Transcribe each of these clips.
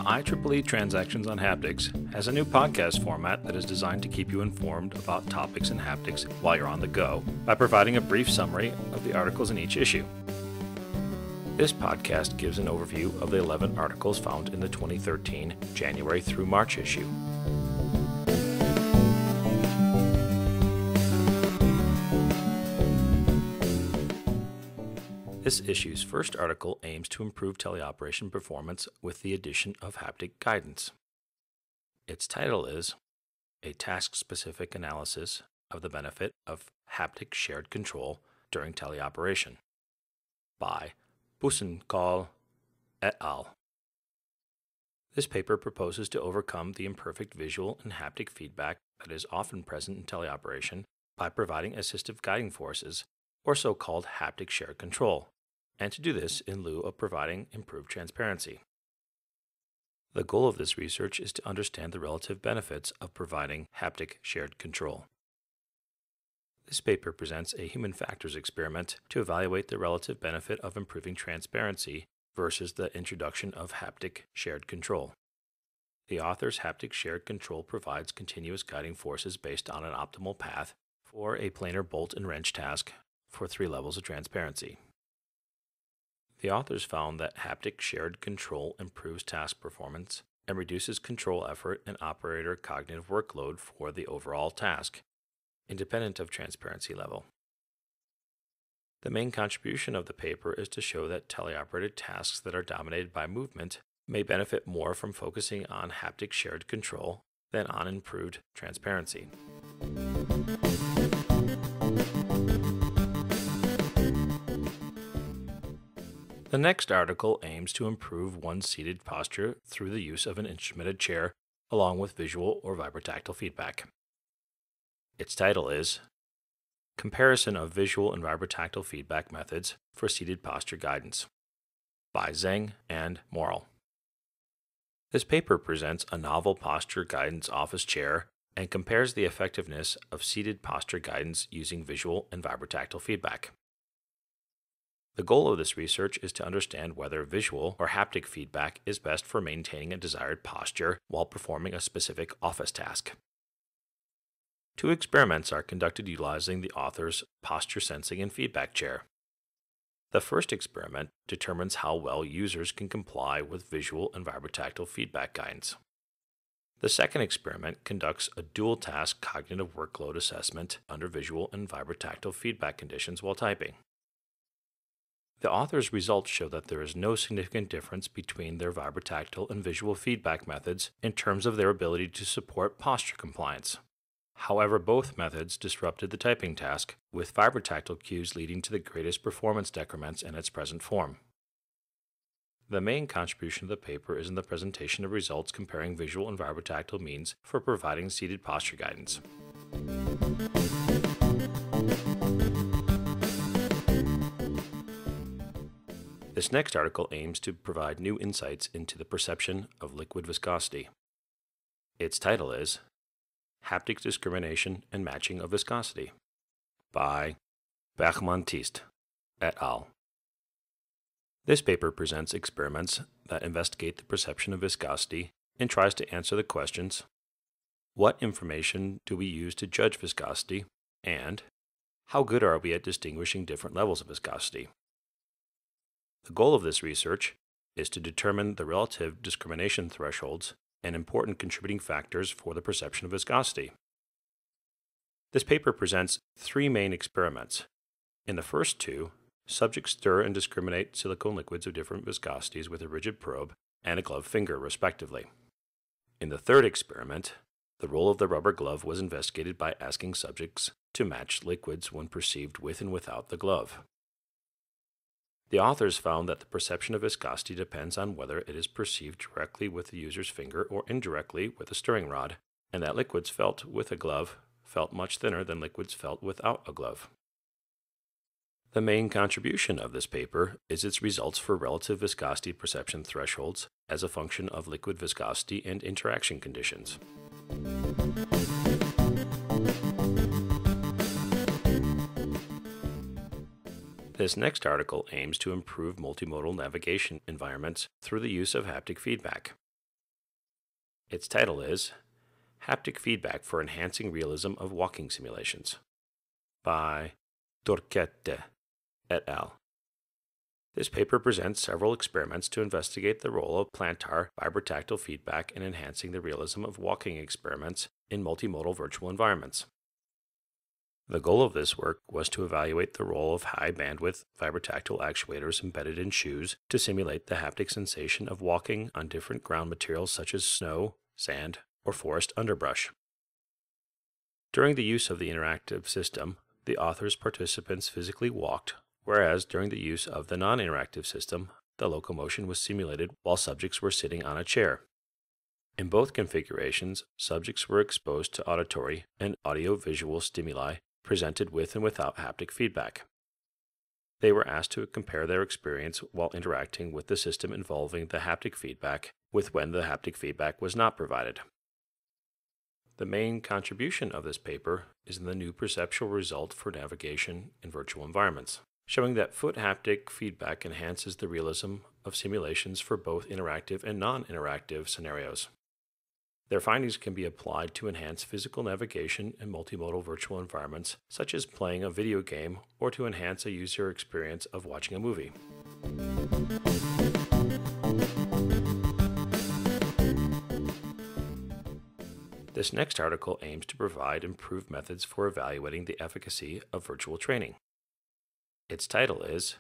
IEEE Transactions on Haptics has a new podcast format that is designed to keep you informed about topics in haptics while you're on the go by providing a brief summary of the articles in each issue. This podcast gives an overview of the 11 articles found in the 2013 January through March issue. This issue's first article aims to improve teleoperation performance with the addition of haptic guidance. Its title is A Task-Specific Analysis of the Benefit of Haptic Shared Control During Teleoperation by Busenkal et al. This paper proposes to overcome the imperfect visual and haptic feedback that is often present in teleoperation by providing assistive guiding forces, or so-called haptic shared control, and to do this in lieu of providing improved transparency. The goal of this research is to understand the relative benefits of providing haptic shared control. This paper presents a human factors experiment to evaluate the relative benefit of improving transparency versus the introduction of haptic shared control. The author's haptic shared control provides continuous guiding forces based on an optimal path for a planar bolt and wrench task for 3 levels of transparency. The authors found that haptic shared control improves task performance and reduces control effort and operator cognitive workload for the overall task, independent of transparency level. The main contribution of the paper is to show that teleoperated tasks that are dominated by movement may benefit more from focusing on haptic shared control than on improved transparency. The next article aims to improve one's seated posture through the use of an instrumented chair along with visual or vibrotactile feedback. Its title is Comparison of Visual and Vibrotactile Feedback Methods for Seated Posture Guidance by Zheng and Morrell. This paper presents a novel posture guidance office chair and compares the effectiveness of seated posture guidance using visual and vibrotactile feedback. The goal of this research is to understand whether visual or haptic feedback is best for maintaining a desired posture while performing a specific office task. 2 experiments are conducted utilizing the author's posture sensing and feedback chair. The first experiment determines how well users can comply with visual and vibrotactile feedback guidance. The second experiment conducts a dual task cognitive workload assessment under visual and vibrotactile feedback conditions while typing. The author's results show that there is no significant difference between their vibrotactile and visual feedback methods in terms of their ability to support posture compliance. However, both methods disrupted the typing task, with vibrotactile cues leading to the greatest performance decrements in its present form. The main contribution of the paper is in the presentation of results comparing visual and vibrotactile means for providing seated posture guidance. This next article aims to provide new insights into the perception of liquid viscosity. Its title is Haptic Discrimination and Matching of Viscosity by Bachmann-Tiste et al. This paper presents experiments that investigate the perception of viscosity and tries to answer the questions: what information do we use to judge viscosity, and how good are we at distinguishing different levels of viscosity? The goal of this research is to determine the relative discrimination thresholds and important contributing factors for the perception of viscosity. This paper presents 3 main experiments. In the first 2, subjects stir and discriminate silicone liquids of different viscosities with a rigid probe and a glove finger, respectively. In the third experiment, the role of the rubber glove was investigated by asking subjects to match liquids when perceived with and without the glove. The authors found that the perception of viscosity depends on whether it is perceived directly with the user's finger or indirectly with a stirring rod, and that liquids felt with a glove felt much thinner than liquids felt without a glove. The main contribution of this paper is its results for relative viscosity perception thresholds as a function of liquid viscosity and interaction conditions. This next article aims to improve multimodal navigation environments through the use of haptic feedback. Its title is Haptic Feedback for Enhancing Realism of Walking Simulations by Turquette et al. This paper presents several experiments to investigate the role of plantar vibrotactile feedback in enhancing the realism of walking experiments in multimodal virtual environments. The goal of this work was to evaluate the role of high-bandwidth vibrotactile actuators embedded in shoes to simulate the haptic sensation of walking on different ground materials such as snow, sand, or forest underbrush. During the use of the interactive system, the participants physically walked, whereas during the use of the non-interactive system, the locomotion was simulated while subjects were sitting on a chair. In both configurations, subjects were exposed to auditory and audio-visual stimuli presented with and without haptic feedback. They were asked to compare their experience while interacting with the system involving the haptic feedback with when the haptic feedback was not provided. The main contribution of this paper is in the new perceptual result for navigation in virtual environments, showing that foot haptic feedback enhances the realism of simulations for both interactive and non-interactive scenarios. Their findings can be applied to enhance physical navigation in multimodal virtual environments, such as playing a video game or to enhance a user experience of watching a movie. This next article aims to provide improved methods for evaluating the efficacy of virtual training. Its title is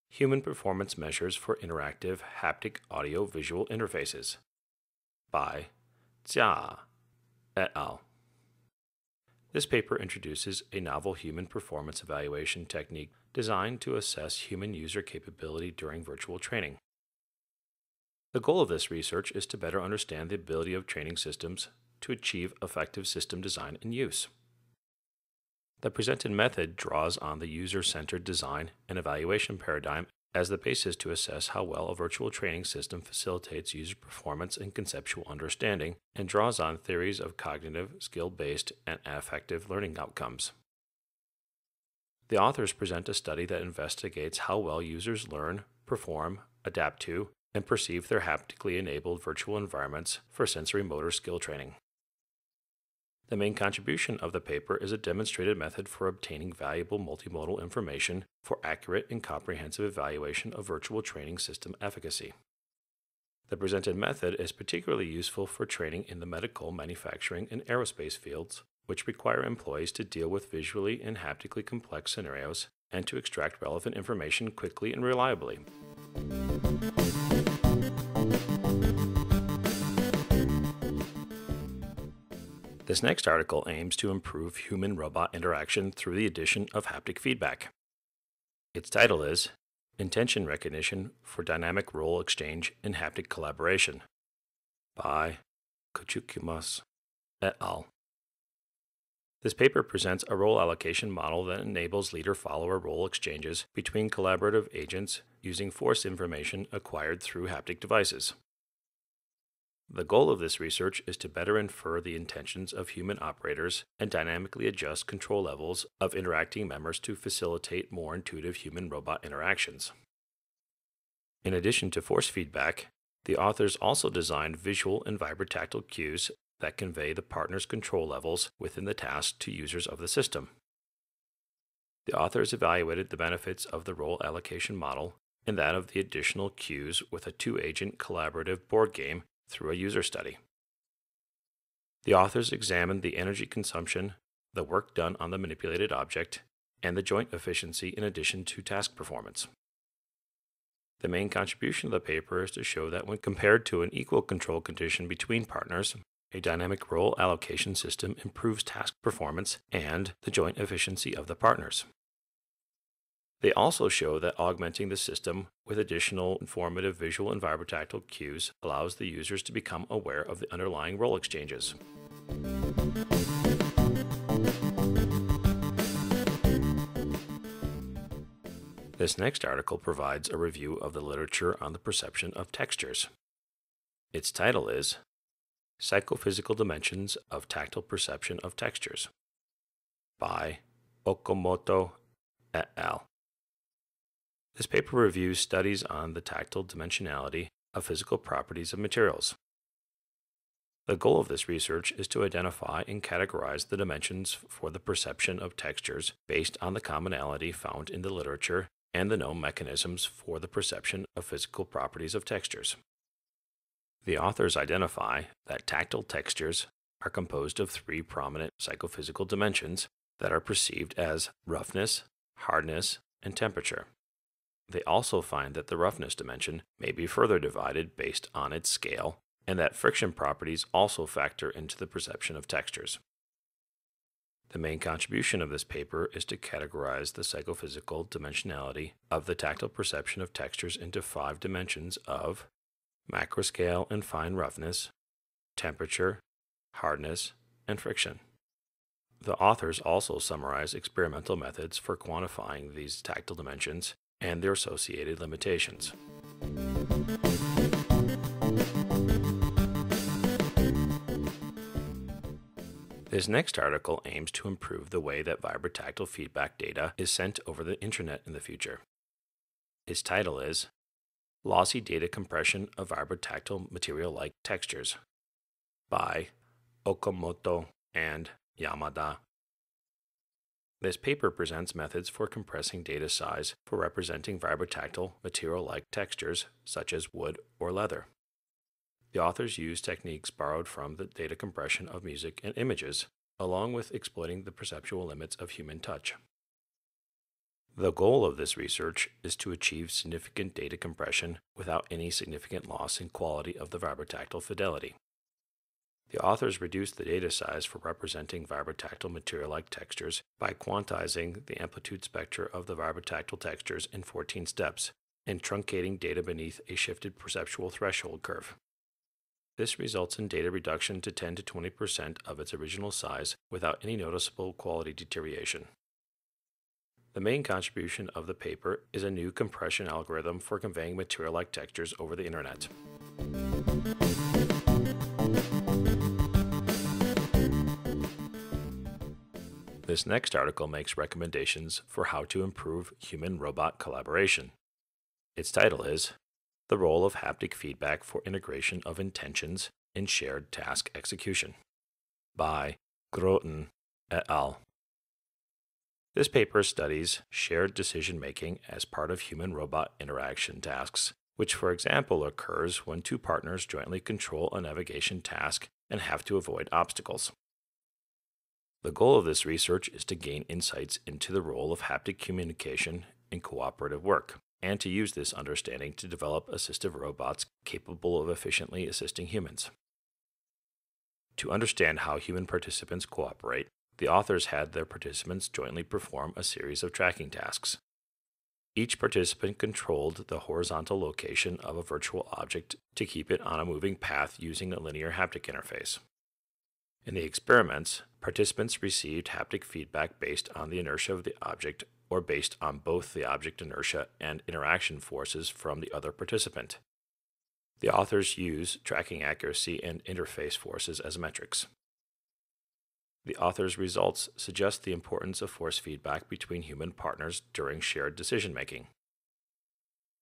Human Performance Measures for Interactive Haptic Audio-Visual Interfaces by Jia et al. This paper introduces a novel human performance evaluation technique designed to assess human user capability during virtual training. The goal of this research is to better understand the ability of training systems to achieve effective system design and use. The presented method draws on the user-centered design and evaluation paradigm as the basis to assess how well a virtual training system facilitates user performance and conceptual understanding, and draws on theories of cognitive, skill-based, and affective learning outcomes. The authors present a study that investigates how well users learn, perform, adapt to, and perceive their haptically enabled virtual environments for sensory motor skill training. The main contribution of the paper is a demonstrated method for obtaining valuable multimodal information for accurate and comprehensive evaluation of virtual training system efficacy. The presented method is particularly useful for training in the medical, manufacturing, and aerospace fields, which require employees to deal with visually and haptically complex scenarios and to extract relevant information quickly and reliably. This next article aims to improve human-robot interaction through the addition of haptic feedback. Its title is Intention Recognition for Dynamic Role Exchange in Haptic Collaboration by Kochukimas et al. This paper presents a role allocation model that enables leader-follower role exchanges between collaborative agents using force information acquired through haptic devices. The goal of this research is to better infer the intentions of human operators and dynamically adjust control levels of interacting members to facilitate more intuitive human-robot interactions. In addition to force feedback, the authors also designed visual and vibrotactile cues that convey the partner's control levels within the task to users of the system. The authors evaluated the benefits of the role allocation model and that of the additional cues with a two-agent collaborative board game through a user study. The authors examined the energy consumption, the work done on the manipulated object, and the joint efficiency in addition to task performance. The main contribution of the paper is to show that when compared to an equal control condition between partners, a dynamic role allocation system improves task performance and the joint efficiency of the partners. They also show that augmenting the system with additional informative visual and vibrotactile cues allows the users to become aware of the underlying role exchanges. This next article provides a review of the literature on the perception of textures. Its title is Psychophysical Dimensions of Tactile Perception of Textures by Okamoto et al. This paper reviews studies on the tactile dimensionality of physical properties of materials. The goal of this research is to identify and categorize the dimensions for the perception of textures based on the commonality found in the literature and the known mechanisms for the perception of physical properties of textures. The authors identify that tactile textures are composed of three prominent psychophysical dimensions that are perceived as roughness, hardness, and temperature. They also find that the roughness dimension may be further divided based on its scale, and that friction properties also factor into the perception of textures. The main contribution of this paper is to categorize the psychophysical dimensionality of the tactile perception of textures into 5 dimensions of macroscale and fine roughness, temperature, hardness, and friction. The authors also summarize experimental methods for quantifying these tactile dimensions and their associated limitations. This next article aims to improve the way that vibrotactile feedback data is sent over the internet in the future. Its title is Lossy Data Compression of Vibrotactile Material-like Textures by Okamoto and Yamada. This paper presents methods for compressing data size for representing vibrotactile material-like textures such as wood or leather. The authors use techniques borrowed from the data compression of music and images, along with exploiting the perceptual limits of human touch. The goal of this research is to achieve significant data compression without any significant loss in quality of the vibrotactile fidelity. The authors reduced the data size for representing vibrotactile material-like textures by quantizing the amplitude spectra of the vibrotactile textures in 14 steps and truncating data beneath a shifted perceptual threshold curve. This results in data reduction to 10 to 20% of its original size without any noticeable quality deterioration. The main contribution of the paper is a new compression algorithm for conveying material-like textures over the internet. This next article makes recommendations for how to improve human-robot collaboration. Its title is The Role of Haptic Feedback for Integration of Intentions in Shared Task Execution by Groten et al. This paper studies shared decision-making as part of human-robot interaction tasks, which for example occurs when 2 partners jointly control a navigation task and have to avoid obstacles. The goal of this research is to gain insights into the role of haptic communication in cooperative work, and to use this understanding to develop assistive robots capable of efficiently assisting humans. To understand how human participants cooperate, the authors had their participants jointly perform a series of tracking tasks. Each participant controlled the horizontal location of a virtual object to keep it on a moving path using a linear haptic interface. In the experiments, participants received haptic feedback based on the inertia of the object or based on both the object inertia and interaction forces from the other participant. The authors use tracking accuracy and interface forces as metrics. The authors' results suggest the importance of force feedback between human partners during shared decision-making.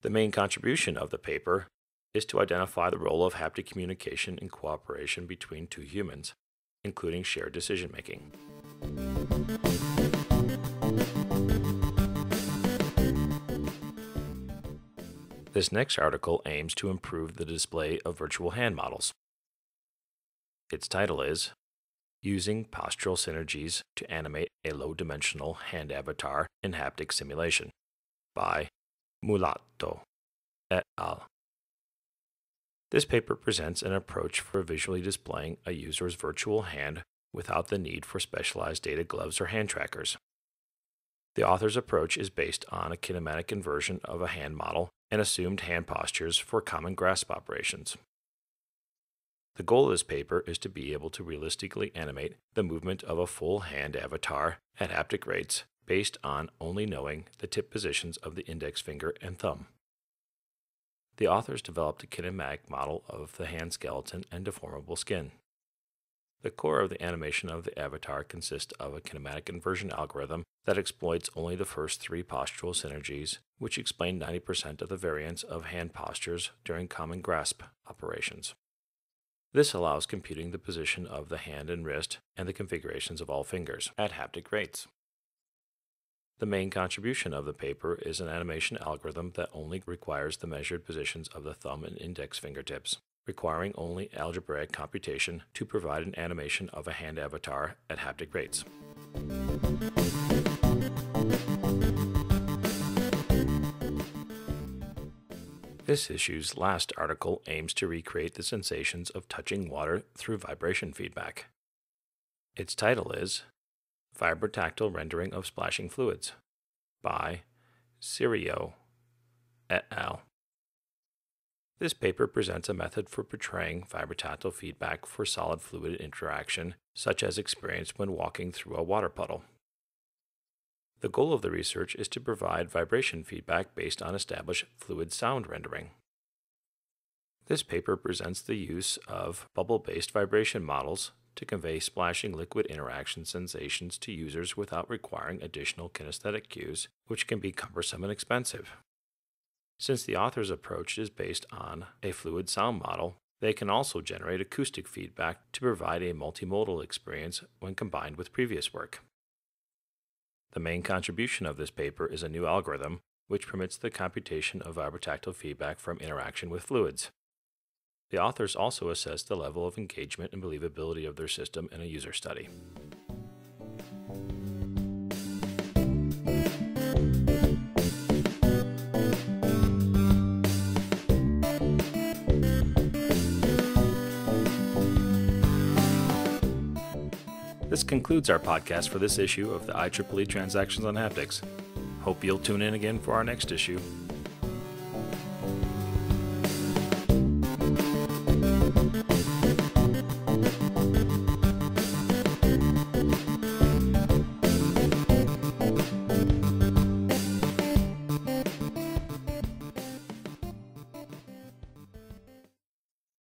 The main contribution of the paper is to identify the role of haptic communication in cooperation between 2 humans, including shared decision-making. This next article aims to improve the display of virtual hand models. Its title is Using Postural Synergies to Animate a Low-Dimensional Hand Avatar in Haptic Simulation by Mulatto et al. This paper presents an approach for visually displaying a user's virtual hand without the need for specialized data gloves or hand trackers. The author's approach is based on a kinematic inversion of a hand model and assumed hand postures for common grasp operations. The goal of this paper is to be able to realistically animate the movement of a full hand avatar at haptic rates based on only knowing the tip positions of the index finger and thumb. The authors developed a kinematic model of the hand skeleton and deformable skin. The core of the animation of the avatar consists of a kinematic inversion algorithm that exploits only the first 3 postural synergies, which explain 90% of the variance of hand postures during common grasp operations. This allows computing the position of the hand and wrist and the configurations of all fingers at haptic rates. The main contribution of the paper is an animation algorithm that only requires the measured positions of the thumb and index fingertips, requiring only algebraic computation to provide an animation of a hand avatar at haptic rates. This issue's last article aims to recreate the sensations of touching water through vibration feedback. Its title is Vibrotactile Rendering of Splashing Fluids by Sirio et al. This paper presents a method for portraying vibrotactile feedback for solid fluid interaction, such as experienced when walking through a water puddle. The goal of the research is to provide vibration feedback based on established fluid sound rendering. This paper presents the use of bubble-based vibration models to convey splashing liquid interaction sensations to users without requiring additional kinesthetic cues, which can be cumbersome and expensive. Since the author's approach is based on a fluid sound model, they can also generate acoustic feedback to provide a multimodal experience when combined with previous work. The main contribution of this paper is a new algorithm which permits the computation of vibrotactile feedback from interaction with fluids. The authors also assessed the level of engagement and believability of their system in a user study. This concludes our podcast for this issue of the IEEE Transactions on Haptics. Hope you'll tune in again for our next issue.